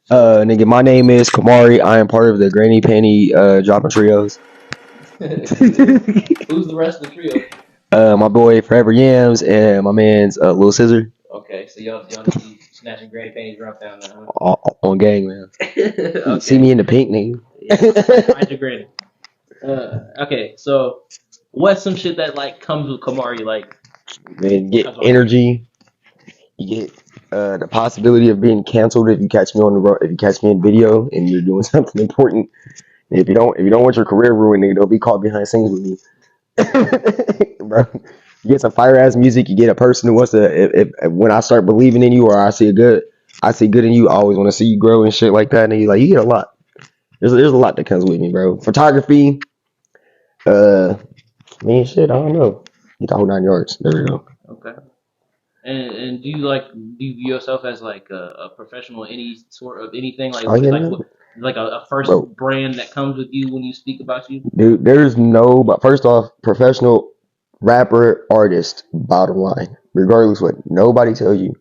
Nigga, my name is Kamari. I am part of the Granny Panty dropping trios. Who's the rest of the trio? My boy Forever Yams and my man's Lil Scissor Okay, so y'all just be snatching granny panties around town now, on gang, man. huh? See me Okay. in the pink, nigga. Yeah, find your granny. Okay, so what's some shit that like comes with Kamari like Man, get comes on you? energy. You get the possibility of being canceled if you catch me on the road, if you catch me in video and you're doing something important. If you don't want your career ruined, nigga, don't be caught behind scenes with me. Bro, you get some fire ass music. You get a person who wants to. If when I start believing in you, or I see good in you. I always want to see you grow and shit like that. And you get a lot. There's a lot that comes with me, bro. Photography, uh, man, shit. I don't know. Get the whole 9 yards. There we go. Okay. And do you view yourself as like a professional in any sort of anything Oh yeah, like no, what like a first bro, brand that comes with you when you speak about you? dude. There's no. But first off, professional rapper, artist. Bottom line, regardless what nobody tell you.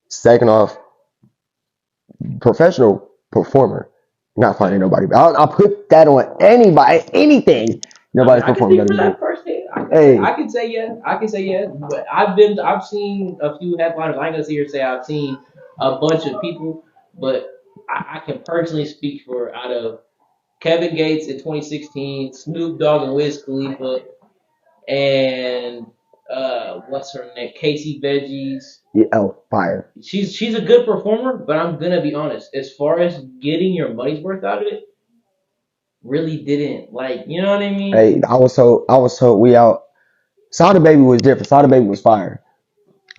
Second off, professional performer. Not finding Okay. nobody. I'll put that on anybody, anything. I mean, Nobody's I can performing speak better for than me. that firsthand. Hey, I can say yeah. I can say yeah. But I've seen a few headliners. I ain't gonna sit here and say I've seen a bunch of people, but I can personally speak for out of Kevin Gates in 2016, Snoop Dogg and Wiz Khalifa, and what's her name, Casey Veggies. yeah, oh, fire. She's a good performer, but I'm gonna be honest. As far as getting your money's worth out of it, really didn't like. You know what I mean? Hey, I was told we out. Sada Baby was different. Sada Baby was fire.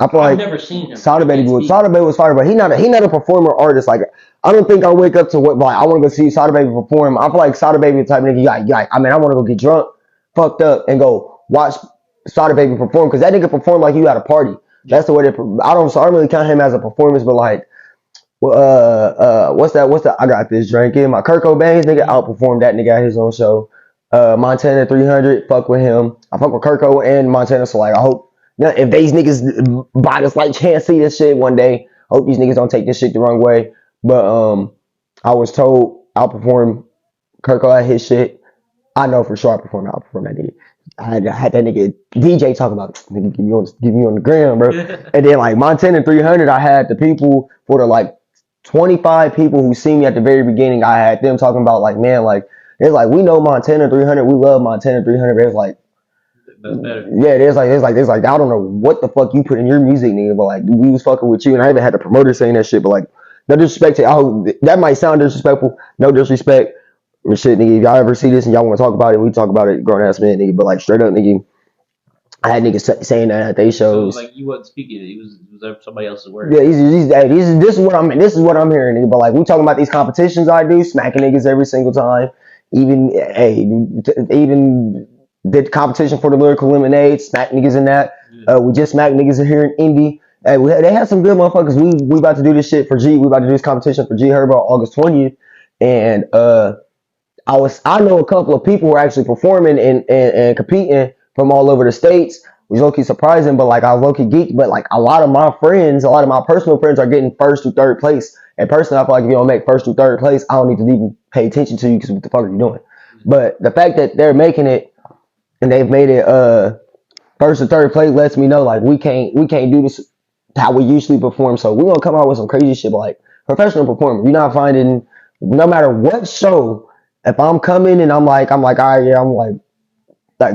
I feel I've like never seen him. I can't speak. Sada Baby was fire, but he not a performer artist. Like I don't think I wake up to what like I want to go see Sada Baby perform. I feel like Sada Baby the type of nigga I mean I want to go get drunk, fucked up, and go watch Sada Baby perform because that nigga perform like you at a party. Yeah. That's the way that so I don't really count him as a performance, but like what's that? I got this drink in my Kurt Cobain's nigga Mm-hmm. outperformed that nigga at his own show. Montana 300, fuck with him. I fuck with Kirko and Montana, so like I hope if these niggas buy this like chance see this shit one day, hope these niggas don't take this shit the wrong way. But I was told outperform Kirko at his shit. I know for sure I outperform that nigga. I had that nigga DJ talking about nigga give me on the ground, bro. And then like Montana 300, I had the people for the like 25 people who see me at the very beginning. I had them talking about like man like it's like we know Montana 300, we love Montana 300. But it's like That's better. yeah, there's like I don't know what the fuck you put in your music, nigga, but like we was fucking with you, and I even had the promoter saying that shit. But like no disrespect to that might sound disrespectful. No disrespect. Or shit, nigga. If y'all ever see this and y'all want to talk about it, we talk about it, grown ass man, nigga. But like straight up, nigga, I had niggas saying that at they So shows. like you wasn't speaking it. It was somebody else's Yeah, words. hey, this is what I'm this is what I'm hearing, nigga. But like we talking about these competitions I do, smacking niggas every single time. Even hey, even did competition for the lyrical lemonade, smack niggas in that. Yeah. We just smacked niggas in here in Indy. Hey, they had some good motherfuckers. We about to do this shit for G. We about to do this competition for G Herbo August 20th, and I know a couple of people who are actually performing and competing from all over the states, which is low key surprising, but like I was low key geeked. But like a lot of my friends, a lot of my personal friends are getting first to third place. And personally, I feel like if you don't make first to third place, I don't need to even pay attention to you because what the fuck are you doing? But the fact that they're making it and they've made it first to third place lets me know like we can't do this how we usually perform. So we're gonna come out with some crazy shit, but like professional performer. You're not finding no matter what show. If I'm coming and I'm like, all right, yeah, I'm like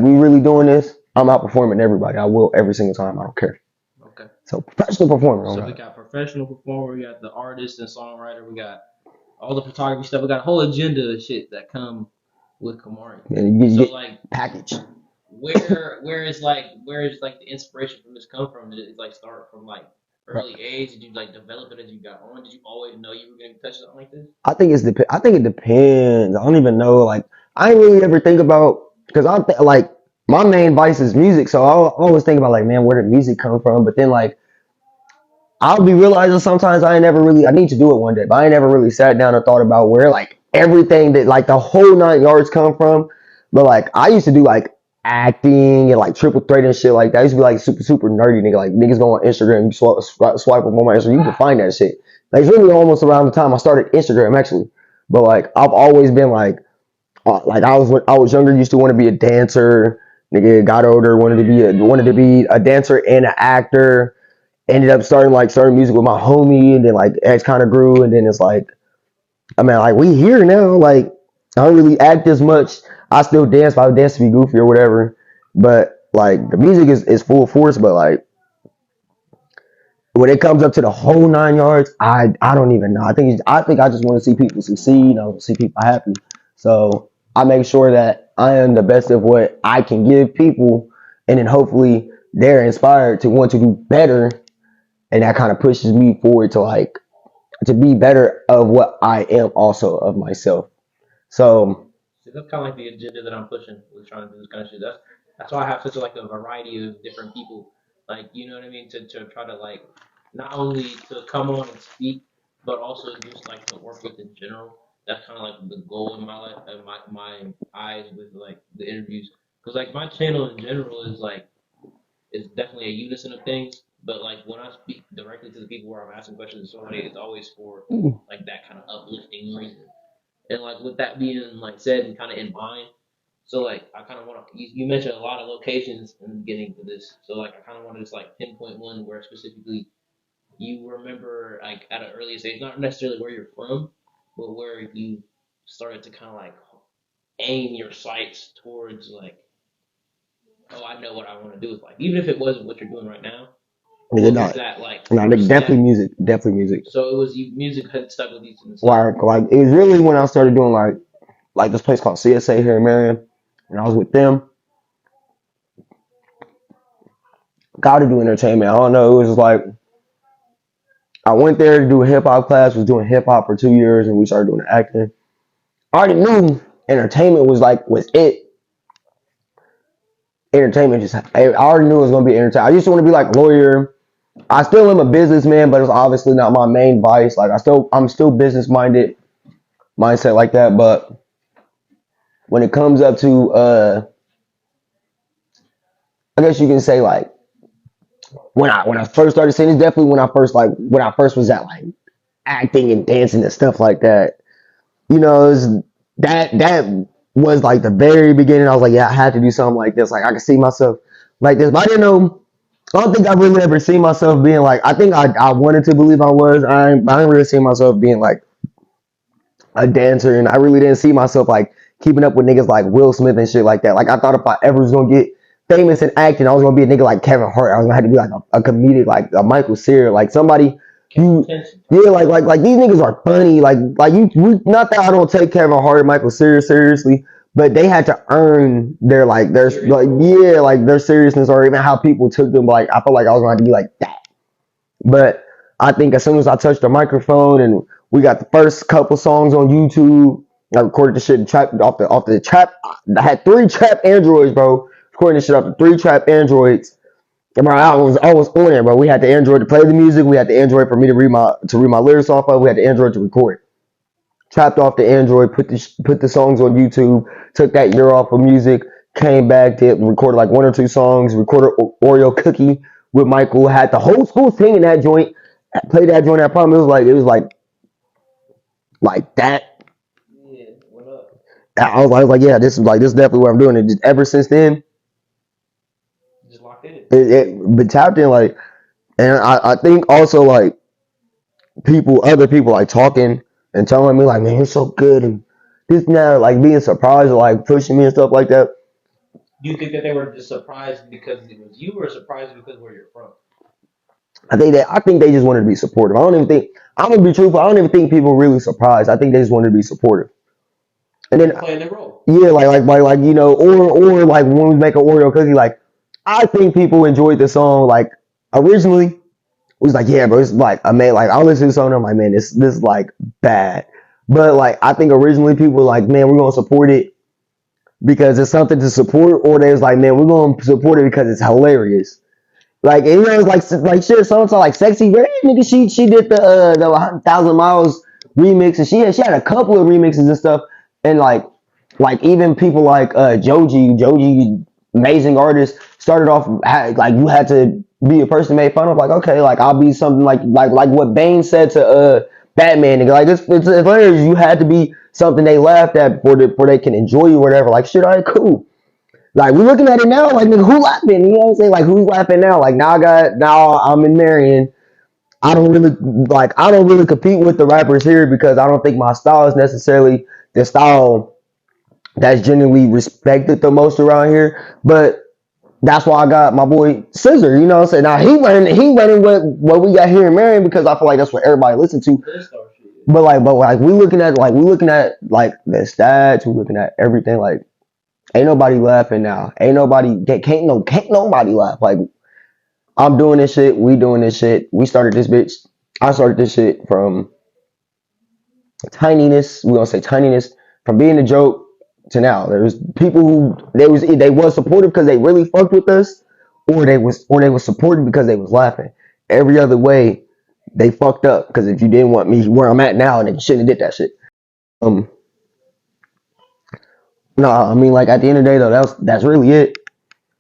we really doing this. I'm outperforming everybody. I will every single time. I don't care. Okay. So professional performer. So All we right. got professional performer, we got the artist and songwriter, we got all the photography stuff. We got a whole agenda of shit that come with Kamari. And you So get like, package. where is like the inspiration from this come from? Did it like start from like early age? Did you like develop it as you got on? Did you always know you were gonna touch something like this? I think it depends. I don't even know. Like I ain't really ever think about because like my main vice is music, so I always think about like, man, where did music come from? But then like I'll be realizing sometimes I need to do it one day, but I ain't never really sat down and thought about where like everything that like the whole 9 yards come from. But like I used to do like acting and like triple threat and shit like that. I used to be like super nerdy nigga. Like niggas go on Instagram, you swipe up on my Instagram, you can find that shit. Like it's really almost around the time I started Instagram actually. But like I've always been like I was younger, used to want to be a dancer. Nigga got older, wanted to be a dancer and an actor. Ended up starting music with my homie, and then like X kind of grew, and then it's like I mean like we here now. Like I don't really act as much. I still dance, but I would dance to be goofy or whatever. But like the music is full force, but like when it comes up to the whole 9 yards, I don't even know. I think I just want to see people succeed. I want to see people happy. So I make sure that I am the best of what I can give people, and then hopefully they're inspired to want to do better, and that kind of pushes me forward to like to be better of what I am also of myself. So So that's kind of like the agenda that I'm pushing with trying to do this kind of shit. That's why I have such a, like a variety of different people, like you know what I mean, to try to like not only to come on and speak, but also just like to work with in general. That's kind of like the goal in my life, and my eyes with like the interviews, because like my channel in general is definitely a unison of things. But like when I speak directly to the people where I'm asking questions, and so many, it's always for like that kind of uplifting reason. And like with that being like said and kind of in mind, so like I kind of want to. You mentioned a lot of locations in the beginning of this, so like I kind of want to just like pinpoint one where specifically you remember like at an early stage, not necessarily where you're from, but where you started to kind of like aim your sights towards like, oh, I know what I want to do with life, even if it wasn't what you're doing right now. yeah, What was no, that like no, first definitely step? music, definitely music. So it was you. Music had stuck with you since then. Like it was really when I started doing like this place called CSA here in Marion, and I was with them. Got to do entertainment. I don't know. It was just like I went there to do a hip hop class. Was doing hip hop for 2 years, and we started doing acting. I already knew entertainment was it. Entertainment just I already knew it was gonna be entertainment. I used to want to be like a lawyer. I still am a businessman, but it's obviously not my main vice. Like I'm still business minded mindset like that. But when it comes up to I guess you can say like when I first started singing, it's definitely when I first was at like acting and dancing and stuff like that. You know, that was like the very beginning. I was like, yeah, I had to do something like this. Like I could see myself like this, but I didn't know. I don't think I really ever seen myself being like. I think I wanted to believe I was. I didn't really see myself being like a dancer, and I really didn't see myself like keeping up with niggas like Will Smith and shit like that. Like I thought if I ever was gonna get famous in acting, I was gonna be a nigga like Kevin Hart. I was gonna have to be like a comedic, like a Michael Cera, like somebody Catch you. attention. Yeah, like these niggas are funny. Like not that I don't take Kevin Hart and Michael Cera seriously, but they had to earn their like yeah like their seriousness or even how people took them. Like I felt like I was gonna have to be like that. But I think as soon as I touched the microphone and we got the first couple songs on YouTube, I recorded the shit trap off the trap. I had 3 trap androids, bro. Recording this shit off the 3 trap androids. And bro, I was on it, bro. We had the Android to play the music. We had the Android for me to read my lyrics off of. We had the Android to record. Trapped off the Android, put the songs on YouTube. Took that year off of music. Came back, did recorded like 1 or 2 songs. Recorded Oreo Cookie with Michael. Had the whole school singing that joint. Played that joint. That problem it was like that. Yeah, what up? I was like, yeah, this is definitely what I'm doing. And just ever since then, Just locked in. it been tapped in like, and I think also like other people like talking and telling me like, man, you're so good and this now like being surprised or like pushing me and stuff like that. Do you think that they were just surprised because it was you, or surprised because where you're from? I think they just wanted to be supportive. I don't even think I'm gonna be truthful. I don't even think people really surprised. I think they just wanted to be supportive. And then Playing their role. yeah, like you know, or like when we make an Oreo cookie, like I think people enjoyed the song. Like originally, it was like yeah, bro, it's like I mean, like I listen to the song, and I'm like, man, this is like bad. But like I think originally people were like, man, we're gonna support it because it's something to support, or they was like, man, we're gonna support it because it's hilarious. Like and, you know, it's like shit. Songs are like sexy red nigga. She did the 1,000 Miles remix, and she had a couple of remixes and stuff, and like even people like Joji, amazing artist, started off like you had to be a person made fun of. Like, okay, like I'll be something like what Bane said to Batman. Nigga. Like it's hilarious. You had to be something they laughed at before they can enjoy you or whatever. Like shit, alright, cool. Like we're looking at it now, like nigga, who laughing? You know what I'm saying? Like who's laughing now? Like now I'm in Marion. I don't really compete with the rappers here because I don't think my style is necessarily the style that's generally respected the most around here. But that's why I got my boy Scissor, you know what I'm saying? Now he running what we got here in Marion because I feel like that's what everybody listen to. But we looking at like the stats, we looking at everything. Like ain't nobody laughing now. Ain't nobody can't nobody laugh. Like I'm doing this shit, we doing this shit. We started this bitch. I started this shit from tininess. We gonna say tininess from being a joke to now. There was people who they was supportive because they really fucked with us, or they was supportive because they was laughing. Every other way, they fucked up because if you didn't want me where I'm at now, then you shouldn't have did that shit. Um, no, I mean like at the end of the day though, that's really it.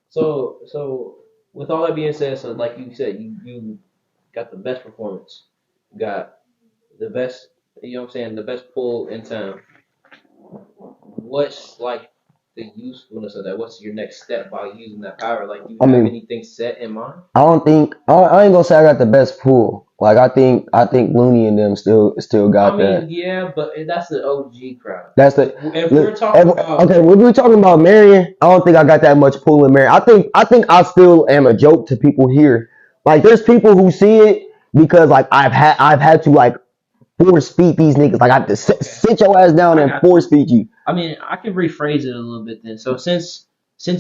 So with all that being said, so like you said, you got the best performance, you got the best, you know what I'm saying, the best pull in town. What's like the usefulness of that? What's your next step by using that power? Like, do you I have mean, anything set in mind? I ain't gonna say I got the best pool. Like I think Looney and them still I got mean, that. yeah, but that's the OG crowd. That's the If we're look. talking about, Okay, when we're talking about Marion, I don't think I got that much pull in Marion. I think I still am a joke to people here. Like there's people who see it because like I've had to like force feed these niggas. Like I have to okay, sit your ass down I and got you. force feed you. I mean, I can rephrase it a little bit then. So since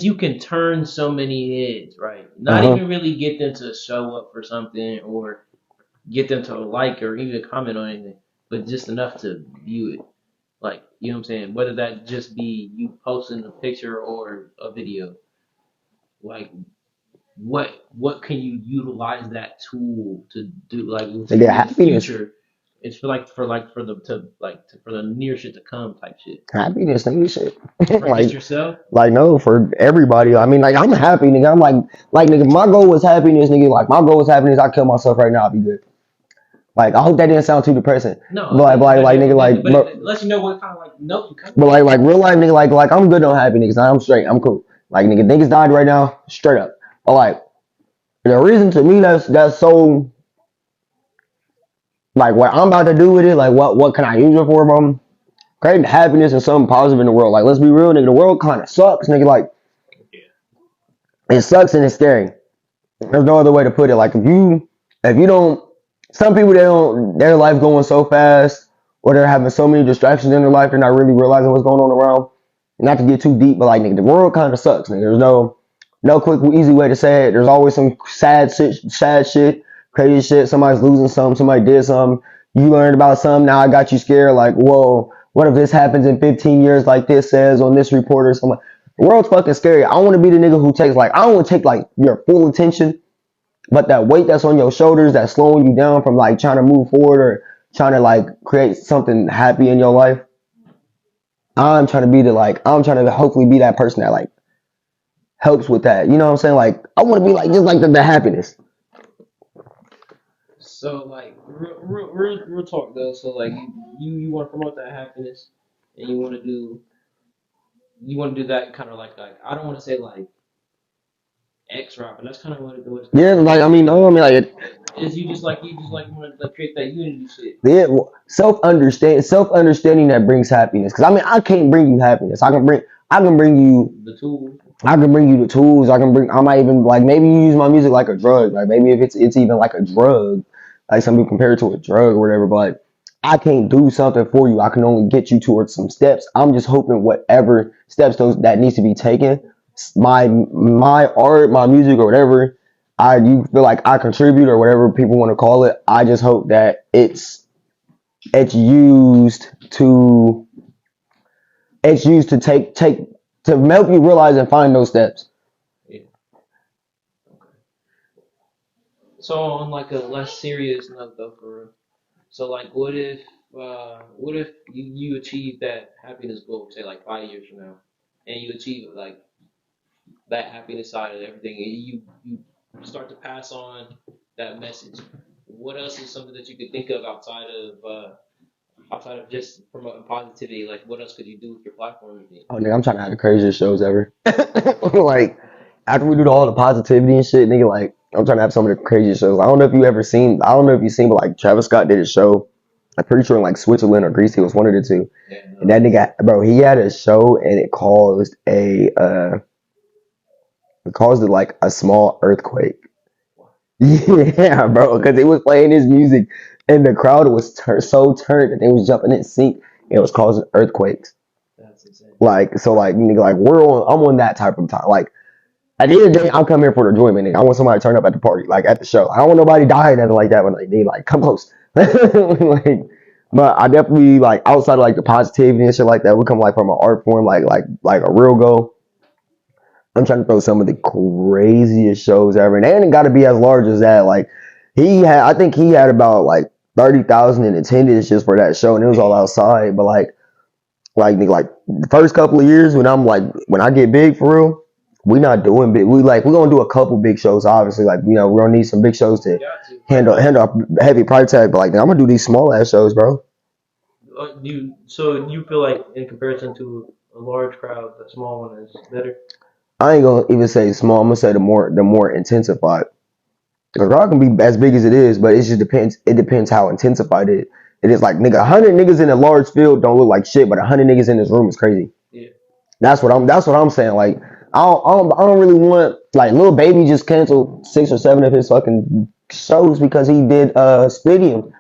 you can turn so many heads, right? Uh Not huh. even really get them to show up for something or get them to like or even comment on anything, but just enough to view it. Like, you know what I'm saying? Whether that just be you posting a picture or a video. Like what can you utilize that tool to do like They get in the happiness, future? It's for the for the near shit to come type shit. happiness, nigga. Shit. For just like yourself? Like no, for everybody. I mean, like I'm happy, nigga. I'm like nigga. My goal was happiness, nigga. Like my goal was happiness. I kill myself right now. I'll be good. Like I hope that didn't sound too depressing. No, But like nigga, but it lets you know what kind of like note you coming but from. like real life, nigga. Like I'm good on happy niggas. I'm straight. I'm cool. Like nigga, niggas died right now, straight up. But like the reason to me that's so like what I'm about to do with it. Like what can I use it for, bro? Creating happiness and something positive in the world. Like let's be real, nigga. The world kind of sucks, nigga. Like it sucks and it's scary. There's no other way to put it. Like if you don't, some people they don't, their life going so fast, or they're having so many distractions in their life, they're not really realizing what's going on around. Not to get too deep, but like nigga, the world kind of sucks. Nigga. There's no quick easy way to say it. There's always some sad shit, crazy shit. Somebody's losing something. Somebody did something. You learned about something. Now I got you scared. Like whoa, what if this happens in 15 years? Like this says on this report or something. The world's fucking scary. I want to be the nigga who takes like I don't want to take like your full attention, but that weight that's on your shoulders that's slowing you down from like trying to move forward or trying to like create something happy in your life. I'm trying to hopefully be that person that like helps with that. You know what I'm saying? Like I want to be like just like the happiness. So like real talk though. So like you want to promote that happiness, and you want to do that kind of like I don't want to say like X rap, but that's kind of what it's kind of Yeah, like. like I mean, no, I mean like it, Is you just like want to like create that unity shit. yeah, self understanding that brings happiness. Cause I mean, I can't bring you happiness. I can bring you The tools. I can bring you the tools. I might even like maybe you use my music like a drug. Like maybe if it's even like a drug, like some people compare it to a drug or whatever. But I can't do something for you. I can only get you towards some steps. I'm just hoping whatever steps those that needs to be taken, my art, my music or whatever, you feel like I contribute or whatever people want to call it. I just hope that it's used to take to help you realize and find those steps. Yeah. So on like a less serious note though, for real. So like, what if you achieve that happiness goal, say like 5 years from now, and you achieve like that happiness side of everything, and you start to pass on that message. What else is something that you could think of outside of just promoting positivity? Like, what else could you do with your platform? Oh, nigga, I'm trying to have the craziest shows ever. Like, after we do all the positivity and shit, nigga, like, I'm trying to have some of the craziest shows. I don't know if you seen, but like, Travis Scott did a show. I'm pretty sure in like Switzerland or Greece, he was one of the two. Yeah, no. And that nigga, bro, he had a show and it caused like a small earthquake. Yeah, bro, because they was playing his music and the crowd was so turned that they was jumping in sync and it was causing earthquakes. That's insane. Like, so like, nigga, like I'm on that type of time. Like, at the end of the day, I'm coming here for the enjoyment, nigga. I want somebody to turn up at the party, like at the show. I don't want nobody dying or nothing like that when like they like come close. Like, but I definitely like outside of like the positivity and shit like that, we come like from an art form, like a real goal. I'm trying to throw some of the craziest shows ever, and they ain't got to be as large as that. Like I think he had about like 30,000 in attendance just for that show, and it was all outside. But like the first couple of years when I get big for real, we not doing big. We gonna do a couple big shows, obviously. Like, you know, we're gonna need some big shows to handle a heavy price tag. But like, I'm gonna do these small ass shows, bro. So you feel like in comparison to a large crowd, the small one is better? I ain't gonna even say small. I'm gonna say the more intensified. The crowd can be as big as it is, but it just depends. It depends how intensified it is. Like, nigga, 100 niggas in a large field don't look like shit, but 100 niggas in this room is crazy. Yeah. That's what I'm saying. Like, I don't really want, like, Lil Baby just canceled 6 or 7 of his fucking shows because he did stadiums.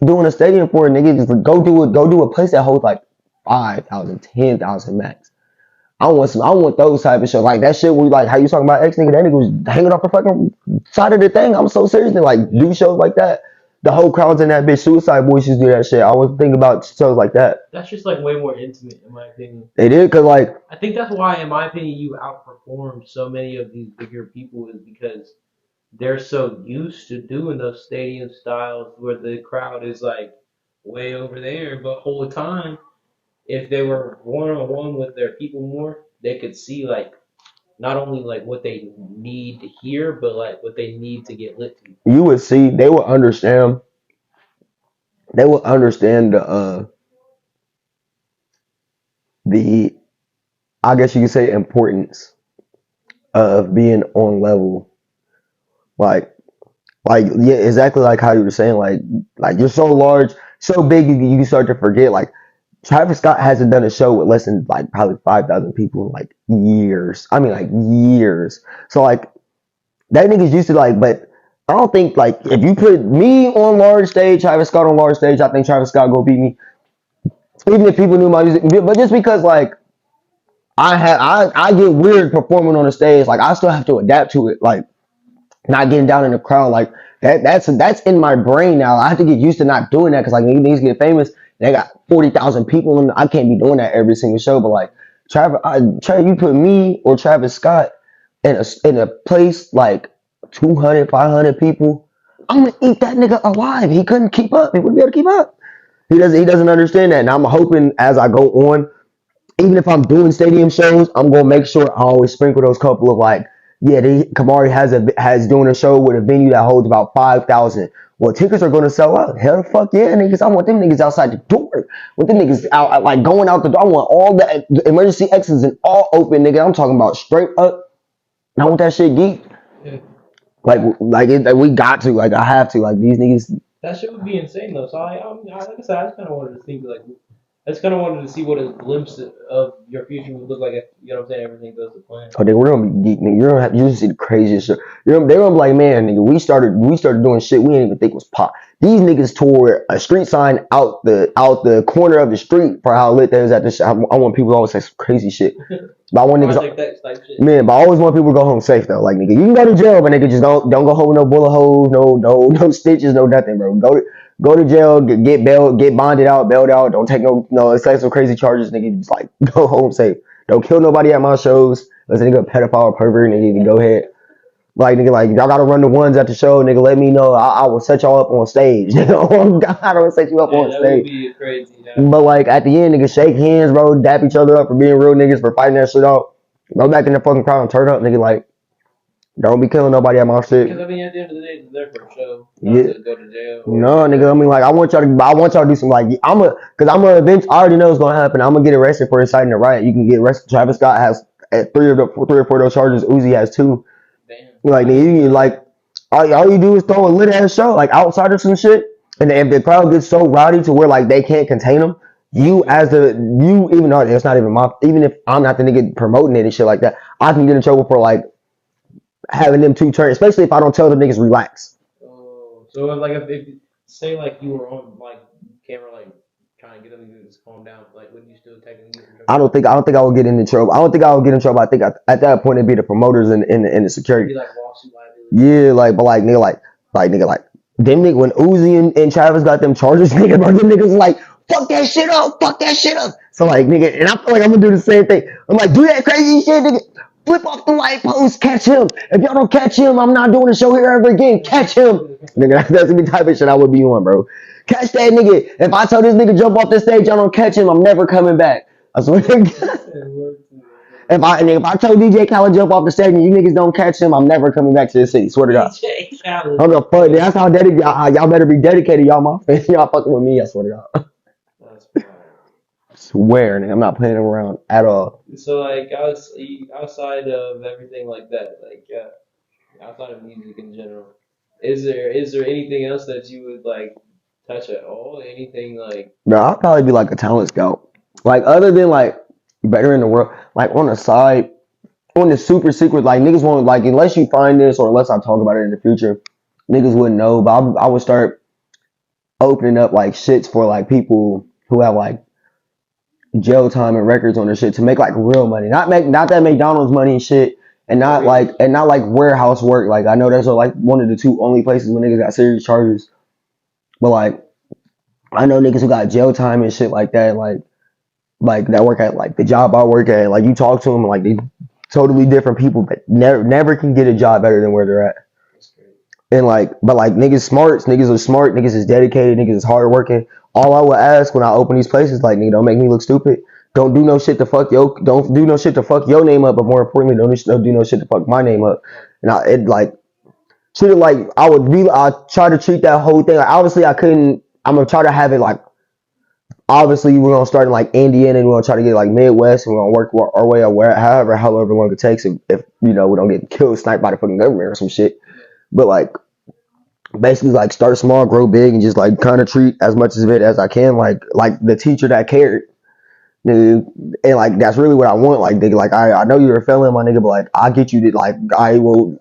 Doing a stadium for a nigga, just go do a place that holds like 5,000, 10,000 max. I want those type of shows. Like that shit where like how you talking about X nigga, that nigga was hanging off the fucking side of the thing. I'm so serious, like do shows like that. The whole crowd's in that bitch. Suicide Boys just do that shit. I was thinking about shows like that. That's just like way more intimate, in my opinion. They did, cause like I think that's why, in my opinion, you outperformed so many of these bigger people is because they're so used to doing those stadium styles where the crowd is like way over there, but whole time, if they were one on one with their people more, they could see like not only like what they need to hear, but like what they need to get lit to. you would see, they would understand. They would understand the I guess you could say importance of being on level. Like yeah, exactly like how you were saying. Like you're so large, so big, you start to forget. Like Travis Scott hasn't done a show with less than like probably 5,000 people in like years. I mean, like years. So like that nigga's used to like, but I don't think like if you put me on large stage, Travis Scott on large stage, I think Travis Scott go beat me. Even if people knew my music, but just because like I get weird performing on the stage, like I still have to adapt to it. Like not getting down in the crowd, like that's in my brain now. I have to get used to not doing that because like niggas get famous, they got 40,000 people, and I can't be doing that every single show. But like you put me or Travis Scott in a place like 200, 500 people, I'm gonna eat that nigga alive. He couldn't keep up. He wouldn't be able to keep up. He doesn't understand that. And I'm hoping as I go on, even if I'm doing stadium shows, I'm gonna make sure I always sprinkle those couple of like, yeah, Kamari has doing a show with a venue that holds about 5,000. Well, tickets are gonna sell out. Hell, the fuck yeah, niggas! I want them niggas outside the door. With them niggas out, like going out the door. I want all the emergency exits and all open, nigga. I'm talking about straight up. I want that shit geek. Yeah. Like we got to. Like I have to. Like these niggas. That shit would be insane though. So like I said, I just kind of wanted to think like I just kind of wanted to see what a glimpse of your future would look like if, you know what I'm saying, everything goes to plan. Oh, we're gonna be geek, nigga. You see the craziest shit. They're gonna be like, man, nigga, we started doing shit we didn't even think was pop. These niggas tore a street sign out the corner of the street for how lit they was at this shit. I want people to always say some crazy shit. But I want niggas, type shit. man, but I always want people to go home safe though. Like nigga, you can go to jail, but nigga just don't go home with no bullet holes, no stitches, no nothing, bro. Go to jail, get bailed, get bonded out, bailed out. Don't take no excessive crazy charges, nigga. Just like go home safe. Don't kill nobody at my shows. Unless a nigga a pedophile or pervert, nigga, you can go ahead. Like nigga, like y'all gotta run the ones at the show, nigga. Let me know. I will set y'all up on stage. Oh God, I don't set you up on That stage. would be crazy. Yeah. But like at the end, nigga, shake hands, bro. Dap each other up for being real niggas for fighting that shit out. Go back in the fucking crowd and turn up, nigga. Like Don't be killing nobody at my shit. Because I mean, at the end of the day, it's there for a show, Yeah. not to go to jail. or- No, nigga. I mean, like, I want y'all to do some, like, cause I'm a event. I already know what's gonna happen. I'm gonna get arrested for inciting a riot. You can get arrested. Travis Scott has three or four of those charges. Uzi has 2. Damn. Like, nigga, like, all you do is throw a lit ass show, like outside of some shit, and if the crowd gets so rowdy to where like they can't contain them, even though it's not even even if I'm not the nigga promoting it and shit like that, I can get in trouble for like having them two turn, especially if I don't tell them niggas relax. Oh, so like if say like you were on like camera like trying to get them to just calm down, like would you still technically get in trouble? I don't think I would get into trouble. I don't think I would get in trouble. I think at that point it'd be the promoters and the It'd security. be like lawsuit liability. Yeah, like, but like nigga, like them nigga when Uzi and Travis got them charges, nigga, bro, them niggas like fuck that shit up. So like nigga, and I feel like I'm gonna do the same thing. I'm like, do that crazy shit, nigga. Flip off the light post, catch him. If y'all don't catch him, I'm not doing a show here ever again. Catch him, nigga. That's the type of shit I would be on, bro. Catch that nigga. If I tell this nigga jump off the stage, y'all don't catch him, I'm never coming back. I swear to God. If I told DJ Khaled jump off the stage and you niggas don't catch him, I'm never coming back to the city. Swear to God. DJ Khaled. I'm the fuck. That's how dedicated y'all better be dedicated, y'all. My fans, y'all fucking with me. I swear to God. That's fine. Swear, nigga, I'm not playing around at all. So like outside of everything like that, like outside of music in general, is there anything else that you would like touch at all? Anything like Bro, I'll probably be like a talent scout. Like other than like better in the world, like on the side, on the super secret, like niggas won't like unless you find this or unless I talk about it in the future, niggas wouldn't know. But I would start opening up like shits for like people who have like jail time and records on their shit to make like real money, not that McDonald's money and shit, and not like warehouse work. Like I know that's like one of the two only places when niggas got serious charges, but like I know niggas who got jail time and shit like that, like that work at like the job I work at. Like you talk to them, like they totally different people, but never can get a job better than where they're at. And like, but like niggas are smart, niggas is dedicated, niggas is hardworking. All I would ask when I open these places, like, nigga, don't make me look stupid. Don't do no shit to fuck your name up, but more importantly, don't do no shit to fuck my name up. And treat it like I try to treat that whole thing. Like, obviously, I'm gonna try to have it like, obviously, we're gonna start in like Indiana, and we're gonna try to get like Midwest, and we're gonna work our way up however long it takes, if you know we don't get killed, sniped by the fucking government or some shit. But like, basically, like start small, grow big, and just like kind of treat as much of it as I can, like the teacher that cared, nigga. And like that's really what I want. Like, nigga, like I know you're a felon, my nigga, but like I'll get you to like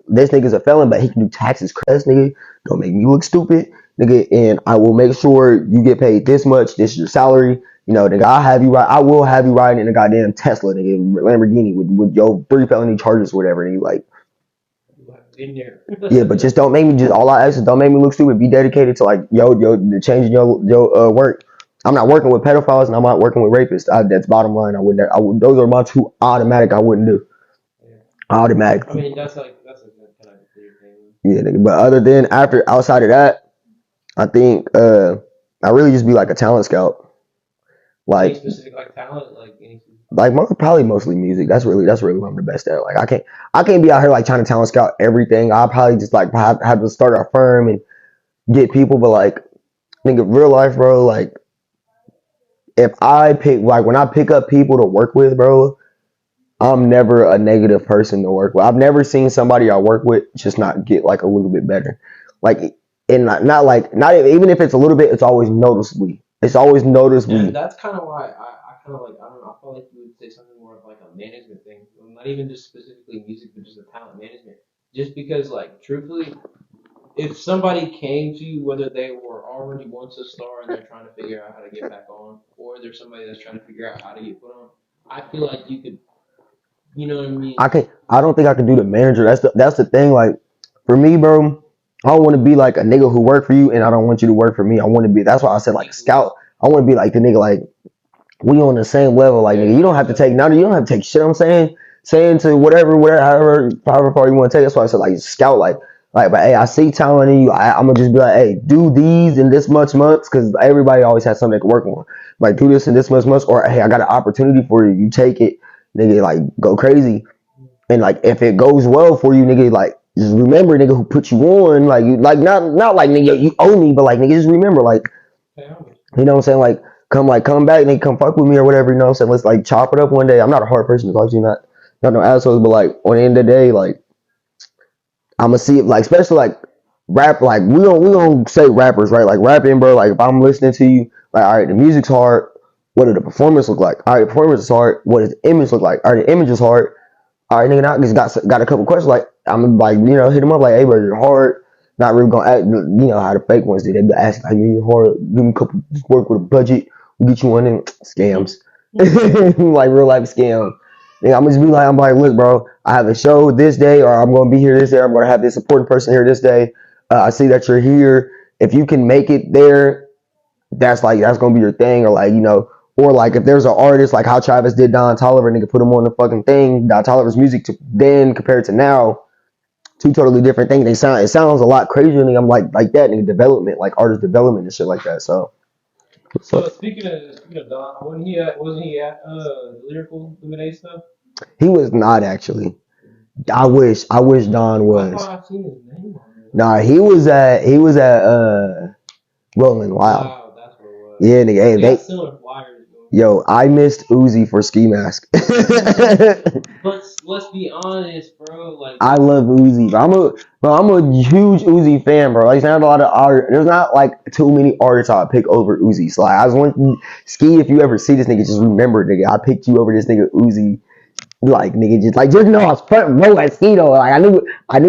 this nigga's a felon, but he can do taxes, nigga. Don't make me look stupid, nigga. And I will make sure you get paid this much. This is your salary. You know, nigga, I will have you riding in a goddamn Tesla, nigga, Lamborghini with your 3 felony charges, or whatever. And you like. in there? Yeah, but just don't make me all I ask is don't make me look stupid. Be dedicated to like the changing your work. I'm not working with pedophiles and I'm not working with rapists. That's bottom line. Those are my 2 automatic I wouldn't do. Yeah. Automatic. I mean that's a kind of clear thing. Yeah, nigga. But outside of that, I think I really just be like a talent scout. Any Like specific like talent, like anything. probably mostly music. That's really what I'm the best at. Like I can't be out here like trying to talent scout everything. I'll probably just like have to start a firm and get people, but like nigga, real life, bro, like if I pick when I pick up people to work with, bro, I'm never a negative person to work with. I've never seen somebody I work with just not get like a little bit better. Like and not even if it's a little bit, it's always noticeably. It's always noticeably. And that's kind of why I kind of like I don't know. I felt like you would say something more of like a management thing, not even just specifically music, but just a talent management. Just because, like, truthfully, if somebody came to you, whether they were already once a star and they're trying to figure out how to get back on, or there's somebody that's trying to figure out how to get put on, I feel like you could, you know what I mean? I don't think I can do the manager. That's the thing. Like for me, bro, I don't want to be like a nigga who work for you, and I don't want you to work for me. I want to be. That's why I said like scout. I want to be like the nigga like we on the same level. Like nigga, you don't have to take none. You don't have to take shit. I'm saying to whatever, however far you want to take. That's why I said like scout. Like, but hey, I see talent in you. I'm gonna just be like, hey, do these in this much months, because everybody always has something they can work on. Like do this in this much months, or hey, I got an opportunity for you. You take it, nigga. Like go crazy, and like if it goes well for you, nigga, like just remember, nigga, who put you on. Like, you, like not like nigga, you owe me, but like nigga, just remember, like, you know what I'm saying? Like come back, nigga, come fuck with me or whatever. You know what I'm saying? Let's like chop it up one day. I'm not a hard person to talk to, not no assholes, but like on the end of the day, like I'm gonna see it, like especially like rap, like we don't say rappers, right? Like rapping, bro. Like if I'm listening to you, like all right, the music's hard. What do the performance look like? All right, the performance is hard. What does the image look like? All right, the image is hard. All right, nigga, now I just got a couple questions. Like I'm like, you know, hit them up like, hey, bro, you're hard. Not really gonna act, you know how the fake ones do. They be asking like, you're hard. Give me a couple, just work with a budget. We'll get you one in scams, like real life scam. Nigga, I'm just be like, I'm like, look, bro, I have a show this day, or I'm gonna be here this day. I'm gonna have this important person here this day. I see that you're here. If you can make it there, that's gonna be your thing, or like, you know. Or like if there's an artist like how Travis did Don Toliver, nigga, put him on the fucking thing. Don Toliver's music to then compared to now, two totally different things. It sounds a lot crazier than I'm like that, nigga, development, like artist development and shit like that. So Speaking of Don, wasn't he at Lyrical Lemonade stuff? he was not actually. I wish Don I was. thought I seen his name on there. Nah, he was at Rolling Loud. Wow, that's what it was. Yeah, nigga, hey, They got similar flyers. yo, I missed Uzi for Ski Mask. But let's be honest, bro. Like I love Uzi, but I'm a huge Uzi fan, bro. Like, there's not a lot of art. There's not like too many artists I pick over Uzi. So like, I just want Ski. If you ever see this nigga, just remember, nigga, I picked you over this nigga Uzi. Like nigga, just know I was front row at Ski though. Like I knew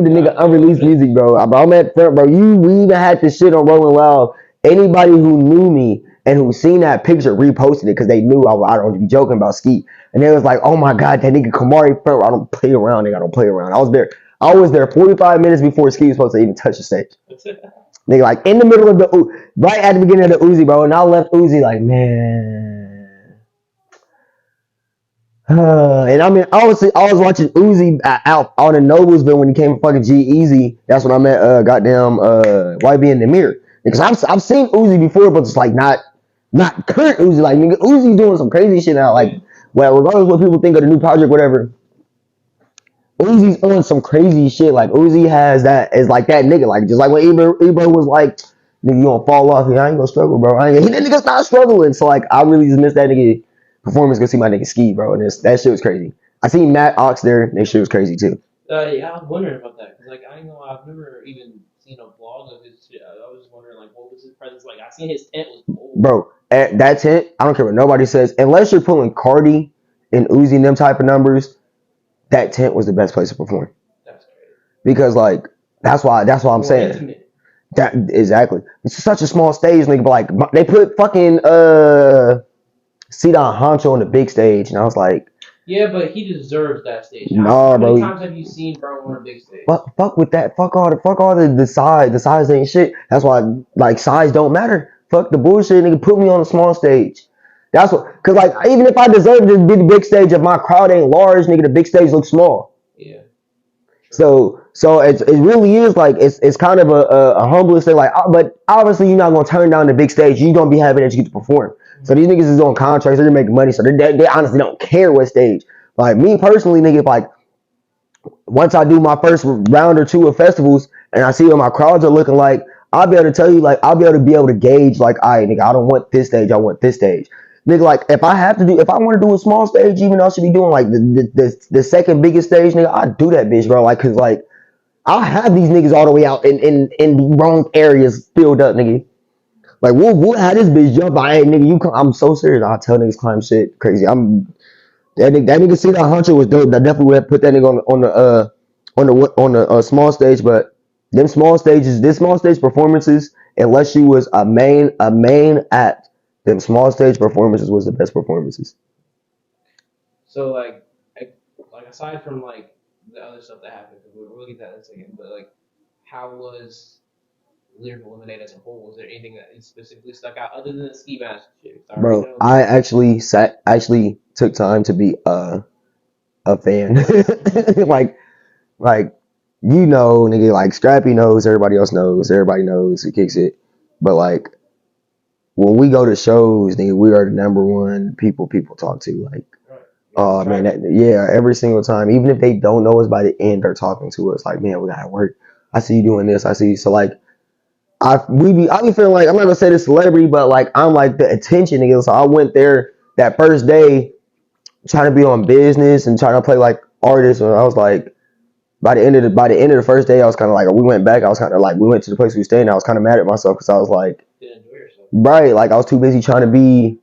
the nigga unreleased music, bro. I'm at front, bro. We even had this shit on Rolling Loud. Anybody who knew me and who seen that picture reposted it because they knew I don't be joking about Ski. And they was like, oh my god, that nigga Kamari front row. I don't play around, nigga. I don't play around. I was there 45 minutes before Ski was supposed to even touch the stage. Nigga, like in the middle of right at the beginning of the Uzi, bro. And I left Uzi like, man. And I mean, obviously, I was watching Uzi out on in Noblesville when he came from fucking G-Eazy. That's when I met goddamn YB and Namir. Because I've seen Uzi before, but it's like not current Uzi. Like nigga, Uzi doing some crazy shit now. Like, well, regardless of what people think of the new project, whatever. Uzi's on some crazy shit. Like Uzi has that is like that nigga. Like just like when Ebro was like, nigga, you gonna fall off here. I ain't gonna struggle, bro. That nigga's not struggling. So like I really just miss that nigga performance. Go see my nigga Ski, bro. And that shit was crazy. I seen Matt Ox there. That shit was crazy too. Yeah, I was wondering about that because like I know I've never even seen a vlog of his shit. I was just wondering like what was his presence like. I seen his tent was old. Bro, at that tent, I don't care what nobody says. Unless you're pulling Cardi and Uzi and them type of numbers, that tent was the best place to perform. That's crazy. Because like that's why I'm saying. Intimate. That exactly. It's such a small stage, nigga. But like they put fucking C-Don Honcho on the big stage, and I was like, yeah, but he deserves that stage. Nah, How bro. many times have you seen bro on a big stage? Fuck with that. Fuck all the size. The size ain't shit. That's why like size don't matter. Fuck the bullshit, nigga. Put me on a small stage. That's what. Cause like even if I deserve to be the big stage, if my crowd ain't large, nigga, the big stage looks small. Yeah. So it really is like it's kind of a humble thing. Like, but obviously you're not gonna turn down the big stage. You're gonna be happy that you get to perform. So these niggas is on contracts. They're making money. So they honestly don't care what stage. Like me personally, nigga, like once I do my first round or two of festivals and I see what my crowds are looking like, I'll be able to tell you, like, I'll be able to gauge, like, all right, nigga, I don't want this stage, I want this stage. Nigga, like, if I want to do a small stage, even though I should be doing, like, the second biggest stage, nigga, I'll do that bitch, bro. Like, cause, like, I'll have these niggas all the way out in the wrong areas filled up, nigga. Like, we'll have this bitch jump. Hey, nigga, you come. I'm so serious. I'll tell niggas climb shit crazy. That nigga see that Hunter was dope. I definitely would have put that nigga on the small stage, but this small stage performances, unless you was a main act, them small stage performances was the best performances. So like aside from like the other stuff that happened, we'll get that in a second. But like, how was Lyrical Lemonade as a whole? Was there anything that specifically stuck out other than the Ski Mask shit? Bro, I actually took time to be a fan. like you know, nigga, like Scrappy knows, everybody else knows, everybody knows who kicks it. But like when we go to shows, nigga, we are the number one people talk to. Oh man, yeah, every single time. Even if they don't know us by the end, they're talking to us like, man, we gotta work. I see you doing this. I see. So like, I be feeling like I'm not gonna say the celebrity, but like I'm like the attention nigga. So I went there that first day trying to be on business and trying to play like artist. And I was like, by the end of the first day, I was kind of like, we went back. I was kind of like, we went to the place we stayed. And I was kind of mad at myself because I was like, right, like I was too busy trying to be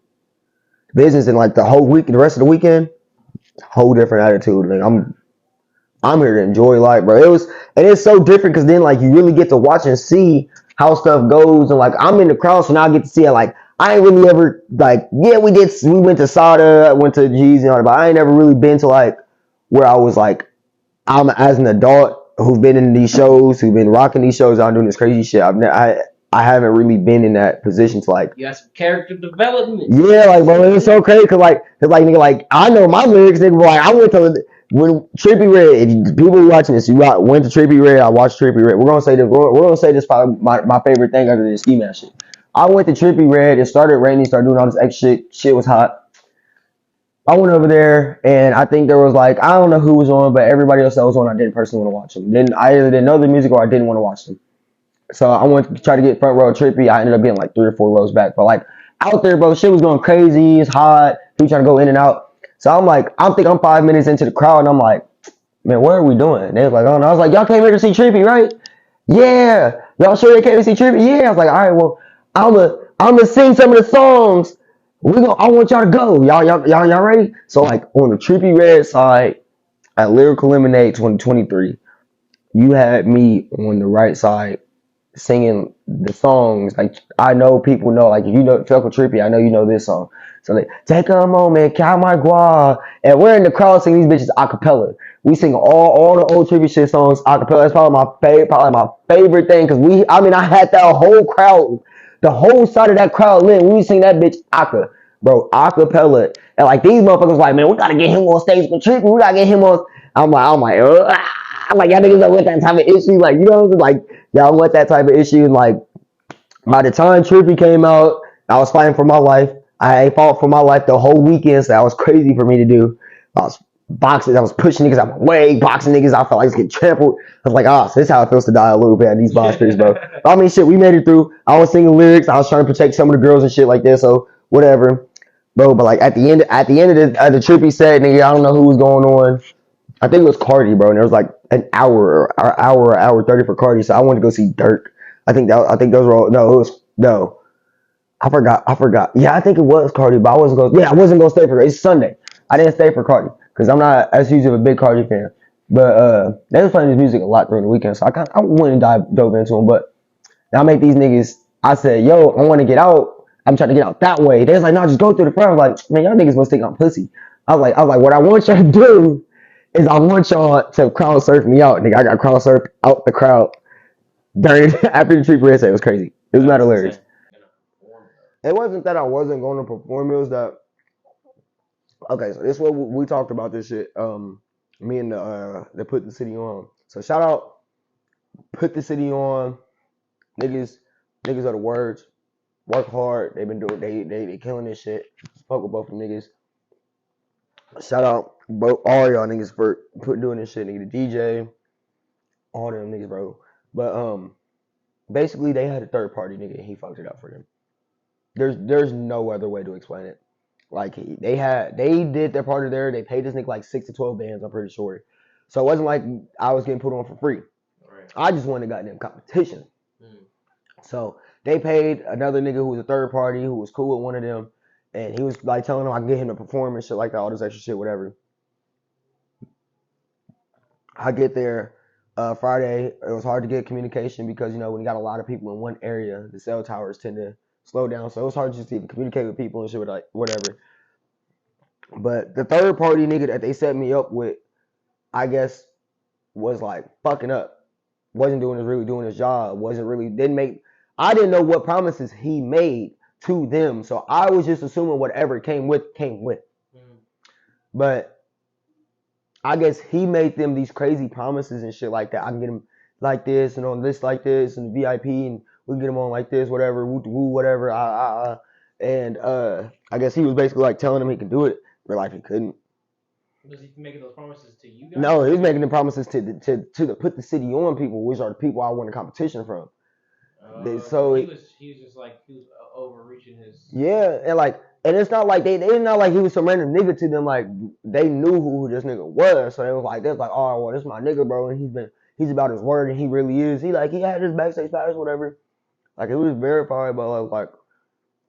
business and like the whole week, the rest of the weekend, whole different attitude. Like I'm here to enjoy life, bro. And it's so different because then like you really get to watch and see how stuff goes, and like I'm in the crowd, so now I get to see it. Like I ain't really ever like, yeah, we went to Sada, went to G's and all that, but I ain't ever really been to like where I was like, I'm as an adult who's been in these shows, who've been rocking these shows, I'm doing this crazy shit. I haven't really been in that position to like, You got some character development. yeah, like, bro, it's so crazy because nigga, like, I know my lyrics, nigga. Like, I went to when Trippie Redd. If people watching this, went to Trippie Redd. I watched Trippie Redd. We're gonna say this probably my favorite thing other than ski mask shit. I went to Trippie Redd. It started raining. Started doing all this extra shit. Shit was hot. I went over there, and I think there was like, I don't know who was on, but everybody else that was on, I didn't personally want to watch them. Then I either didn't know the music or I didn't want to watch them. So I went to try to get front row Trippie. I ended up being like 3 or 4 rows back. But like out there, bro, shit was going crazy. It's hot. People trying to go in and out. So I'm 5 minutes into the crowd, and I'm like, man, what are we doing? And they was like, oh no. I was like, y'all came here to see Trippie, right? Yeah. Y'all sure they came to see Trippie? Yeah. I was like, all right, well, I'ma sing some of the songs. I want y'all to go. Y'all ready? So like on the Trippie Redd side at Lyrical Lemonade 2023, you had me on the right side singing the songs. Like I know people know, like if you know fuck with Trippie, I know you know this song. So like take a moment, count my guap, and we're in the crowd singing these bitches a cappella. We sing all the old Trippie shit songs a cappella. That's probably my favorite thing because I had that whole crowd, the whole side of that crowd lit. We sing that bitch a cappella, and like these motherfuckers like, man, we gotta get him on stage with Trippie. We gotta get him on. I'm like, y'all niggas don't want that type of issue. Like, you know what I'm saying? Like, y'all want that type of issue. And like, by the time Trippie came out, I was fighting for my life. I fought for my life the whole weekend, so that was crazy for me to do. I was boxing, I was pushing niggas out my way, boxing niggas. I felt like I was getting trampled. I was like, so this is how it feels to die a little bit at these box pits, bro. But I mean, shit, we made it through. I was singing lyrics. I was trying to protect some of the girls and shit like that. So whatever, bro. But like at the end of the Trippie set, nigga, I don't know who was going on. I think it was Cardi, bro, and there was like an hour 30 for Cardi. So I wanted to go see Dirk. I think those were all, no, it was no. I forgot. Yeah, I think it was Cardi, but I wasn't gonna stay for it. It's Sunday. I didn't stay for Cardi because I'm not as huge of a big Cardi fan. But they was playing his music a lot during the weekend, so I went and dove into him. But now I make these niggas. I said, yo, I want to get out. I'm trying to get out that way. They was like, no, just go through the front. I was like, man, y'all niggas must think I'm pussy. I was like, what I want y'all to do is I want y'all to crowd surf me out. Nigga, I got crowd surfed out the crowd during after the Trippie Redd set. It was crazy. It was not hilarious. It wasn't that I wasn't going to perform. It was that, okay, so this is what we talked about this shit. Me and the Put the City On. So shout out Put the City On. Niggas are the words. Work hard. They've been doing they killing this shit. Spoke with both of them niggas. Shout out all y'all niggas for doing this shit, nigga. The DJ, all them niggas, bro. But basically they had a third party nigga and he fucked it up for them. There's no other way to explain it. Like they did their part of there. They paid this nigga like 6 to 12 bands, I'm pretty sure. So it wasn't like I was getting put on for free. Right. I just wanted to goddamn competition. So they paid another nigga who was a third party who was cool with one of them, and he was like telling them I can get him to perform and shit like that, all this extra shit, whatever. I get there Friday. It was hard to get communication because when you got a lot of people in one area, the cell towers tend to slow down, so it was hard just to even communicate with people and shit, like whatever. But the third party nigga that they set me up with, I guess, was like fucking up. Wasn't really doing his job. I didn't know what promises he made to them, so I was just assuming whatever came with. But I guess he made them these crazy promises and shit like that. I can get him like this and on this like this and VIP and we can get him on like this, whatever, woo whatever. And I guess he was basically like telling him he could do it. Real life he couldn't. Was he making those promises to you guys? No, he was making the promises to put the city on people, which are the people I won the competition from. So he was just like he was overreaching his. yeah, and it's not like it's not like he was some random nigga to them. Like they knew who this nigga was, so they was like, oh well, this is my nigga, bro, and he's about his word, and he really is. He had his backstage pass, whatever. Like it was verified, but like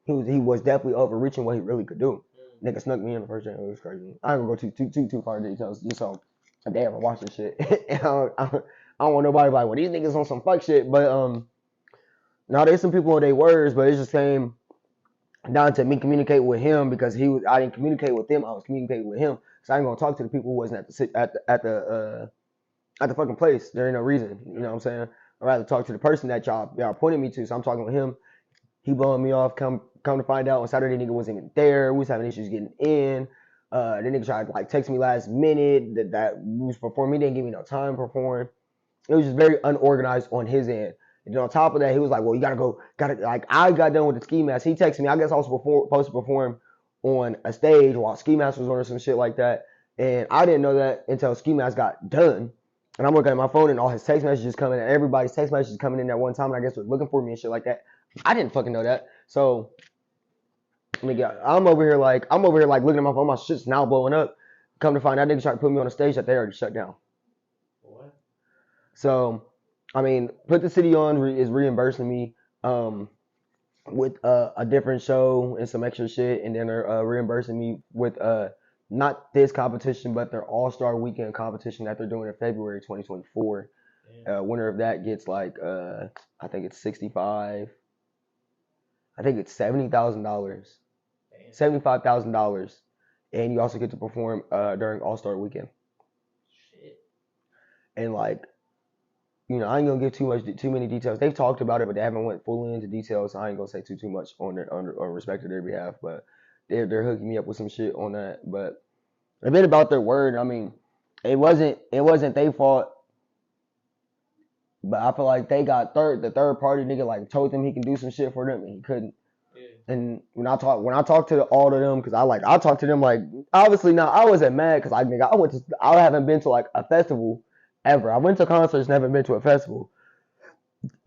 he was definitely overreaching what he really could do. Nigga snuck me in the first game. It was crazy. I ain't gonna go too far details, just so if they ever watch this shit. I don't want nobody like, well, these niggas on some fuck shit. But now there's some people on their words, but it just came down to me communicate with him because I didn't communicate with them. I was communicating with him, so I ain't gonna talk to the people who wasn't at the fucking place. There ain't no reason. You know what I'm saying? I'd rather talk to the person that y'all pointed me to. So I'm talking with him. He blowing me off. Come to find out on Saturday, nigga wasn't even there. We was having issues getting in. The nigga tried to like text me last minute that was performing. He didn't give me no time to perform. It was just very unorganized on his end. And then on top of that, he was like, well, you gotta like I got done with the ski mask. He texted me. I guess I was supposed to perform on a stage while ski mask was on or some shit like that. And I didn't know that until ski mask got done. And I'm looking at my phone and all his text messages coming in. Everybody's text messages coming in at one time. And I guess they're looking for me and shit like that. I didn't fucking know that. So, nigga, I'm over here like looking at my phone. My shit's now blowing up. Come to find out, niggas tried to put me on a stage that they already shut down. What? So, I mean, Put the City On is reimbursing me with a different show and some extra shit, and then they're reimbursing me with not this competition, but their All-Star Weekend competition that they're doing in February 2024. Winner of that gets like I think it's 65. I think it's $70,000, $75,000, and you also get to perform during All-Star Weekend. Shit. And like, you know, I ain't gonna give too many details. They've talked about it, but they haven't went fully into details. So I ain't gonna say too much on respect to their behalf. But they're hooking me up with some shit on that. But a bit about their word. I mean, it wasn't their fault. But I feel like they got the third party nigga like told them he can do some shit for them and he couldn't. Yeah. And when I talk to all of them, because I talk to them like obviously now I wasn't mad because I haven't been to like a festival ever. I went to concerts, never been to a festival,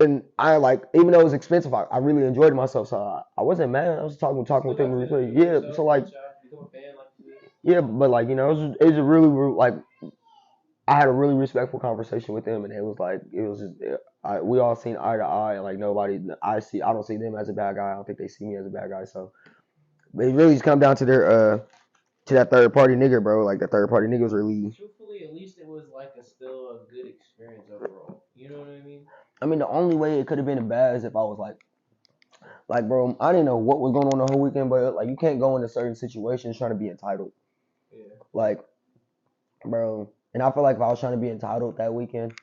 and I like even though it was expensive, I really enjoyed myself. So I wasn't mad. I was talking with them. Yeah, so like yeah, but like you know it was a really like I had a really respectful conversation with them, and it was just we all seen eye to eye, and like I don't see them as a bad guy. I don't think they see me as a bad guy. So it really just come down to their to that third party nigga, bro. Like the third party niggas really. Truthfully, at least it was like still a good experience overall. You know what I mean? I mean, the only way it could have been bad is if I was like, bro, I didn't know what was going on the whole weekend, but like you can't go into certain situations trying to be entitled. Yeah. Like, bro. And I feel like if I was trying to be entitled that weekend,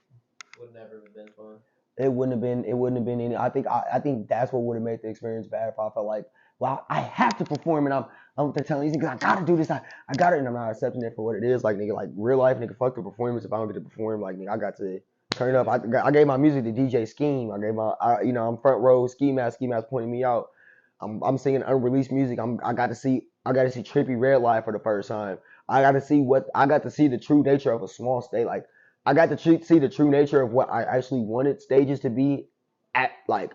would never have been fun. It wouldn't have been any. I think that's what would have made the experience bad. If I felt like, well, I have to perform, and I'm telling these niggas I gotta do this. I got it, and I'm not accepting it for what it is. Like nigga, like real life, nigga, fuck the performance. If I don't get to perform, like nigga, I got to turn up. I gave my music to DJ Scheme. I'm front row. Ski Mask pointing me out. I'm singing unreleased music. I got to see Trippie Red Light for the first time. I got to see the true nature of a small state. Like I got to see the true nature of what I actually wanted stages to be at like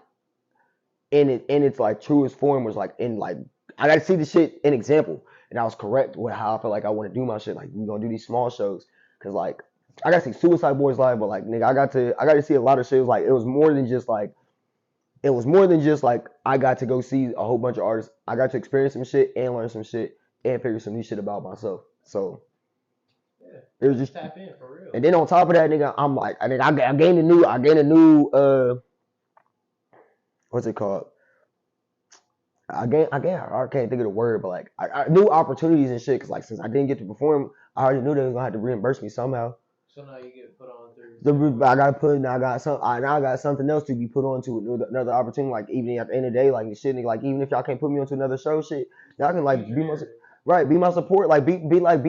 in its like truest form was like in like I got to see the shit in example, and I was correct with how I felt like I want to do my shit. Like we gonna do these small shows because like I got to see Suicide Boys live, but like nigga, I got to see a lot of shit. Like it was more than just like I got to go see a whole bunch of artists. I got to experience some shit and learn some shit and figure some new shit about myself. So yeah, it was just tap in for real. And then on top of that, nigga, I'm like, I gained a new what's it called? I can't think of the word, but like I new opportunities and shit. Cause like since I didn't get to perform, I already knew they was gonna have to reimburse me somehow. So now you get put on through. I got something else to be put on to another opportunity. Like even at the end of the day, like shit, like even if y'all can't put me onto another show, shit, y'all can like be my support, like be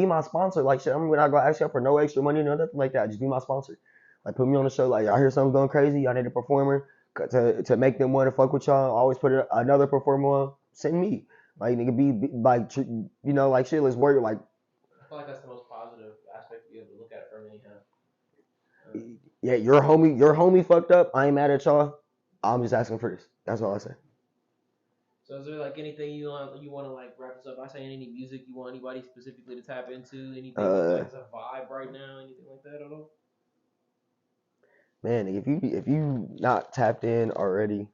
my sponsor. Like shit, I'm not gonna ask y'all for no extra money or nothing like that. Just be my sponsor. Like put me on the show. Like y'all hear something going crazy, y'all need a performer to make them want to fuck with y'all. Always put another performer on. Send me. Like nigga, be like you know like shit. Let's work like. I feel like that's the most positive Yeah, your homie fucked up. I ain't mad at y'all. I'm just asking for this. That's all I say. So is there like anything you want to like wrap this up? I say any music you want anybody specifically to tap into? Anything you feel like Uh, is a vibe right now? Anything like that? I don't know. man, if you not tapped in already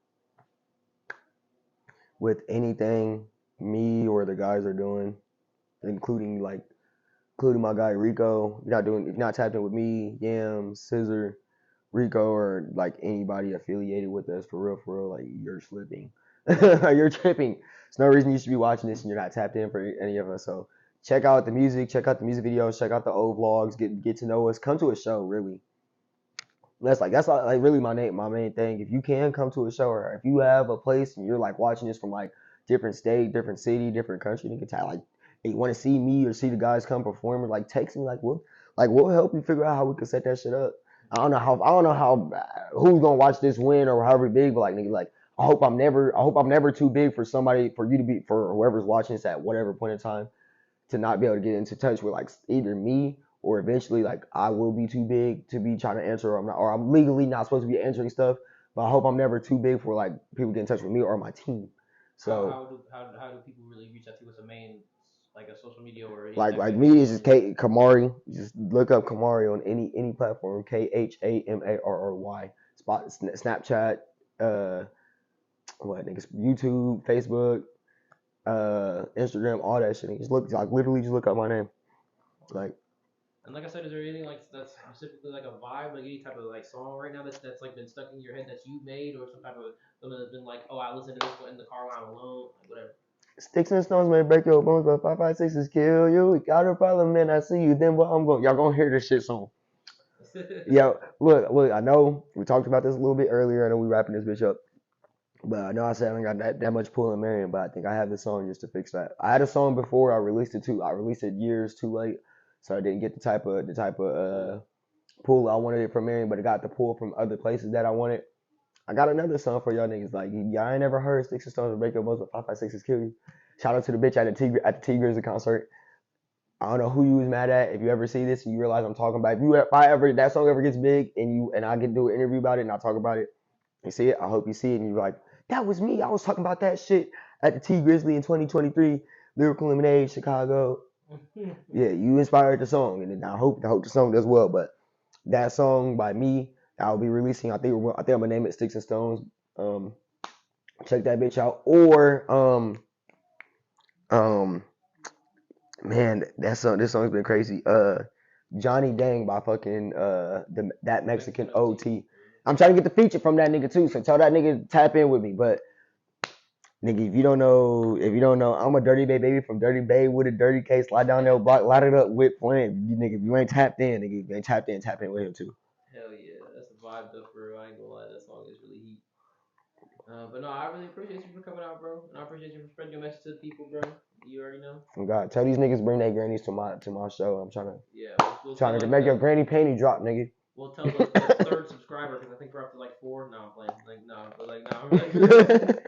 with anything me or the guys are doing, including including my guy Rico, if you're not tapped in with me, Yam, Scissor, Rico, or like anybody affiliated with us for real, like you're slipping. You're tripping. There's no reason you should be watching this and you're not tapped in for any of us. So check out the music, check out the music videos, check out the old vlogs, get to know us, come to a show really. That's like really my main thing. If you can come to a show, or if you have a place and you're like watching this from like different state, different city, different country, you can tell like hey, you want to see me or see the guys come perform, like text me we'll help you figure out how we can set that shit up. I don't know how who's gonna watch this win or however big, but like nigga, like I hope I'm never too big for somebody for you to be for whoever's watching this at whatever point in time to not be able to get into touch with like either me or eventually like I will be too big to be trying to answer or I'm legally not supposed to be answering stuff. But I hope I'm never too big for like people get in touch with me or my team. So How do people really reach out to you? What's a main like a social media or any like type like of me is email? just Kamari. Just look up Kamari on any platform. KHAMARRY. Snapchat, uh, what niggas, YouTube, Facebook, Instagram, all that shit. Just look like literally just look up my name. Like And like I said, is there anything like that's specifically like a vibe, like any type of like song right now that's like been stuck in your head that you made, or some type of something that's been like, oh, I listened to this one in the car when I'm alone, like whatever. sticks and stones may break your bones, but 556 is kill you. We got a problem, man. I see you. Then what I'm going. Y'all gonna hear this shit soon. Yo, look. I know we talked about this a little bit earlier. I know we wrapping this bitch up, but I know I said I don't got that much pull in Marion, but I think I have the song just to fix that. I had a song before I released it too. I released it years too late, so I didn't get the type of pull I wanted it from Marion, but I got the pull from other places that I wanted. I got another song for y'all niggas. Like y'all ain't never heard Sticks and Stones will break your bones, but 556 is kill you. Shout out to the bitch at the T Grizzly concert. I don't know who you was mad at. If you ever see this and you realize I'm talking about, if I ever that song ever gets big and I get to do an interview about it and I talk about it, you see it. I hope you see it and you're like, that was me. I was talking about that shit at the T Grizzly in 2023, Lyrical Lemonade, Chicago. Yeah, you inspired the song, and then I hope the song does well. But that song by me, I'll be releasing. I think I'm gonna name it Sticks and Stones. Um, check that bitch out. Or um, man, this song's been crazy. Johnny Dang by fucking that Mexican OT. I'm trying to get the feature from that nigga too. So tell that nigga to tap in with me. But nigga, if you don't know, I'm a Dirty Bay baby from Dirty Bay with a dirty case. Lie down there, block, light it up with flame. You nigga, if you ain't tapped in, nigga, if you ain't tapped in, tap in with him too. Hell yeah, that's a vibe though for real. I ain't gonna lie, that song is really heat. But no, I really appreciate you for coming out, bro, and I appreciate you for spreading your message to the people, bro. You already know. From God, tell these niggas bring their grannies to my show. I'm trying to Yeah, we'll tell trying to like make your granny panty drop, nigga. we'll tell the third subscriber because I think we're up to like 4. No, I'm playing. Like no, but like no, I'm like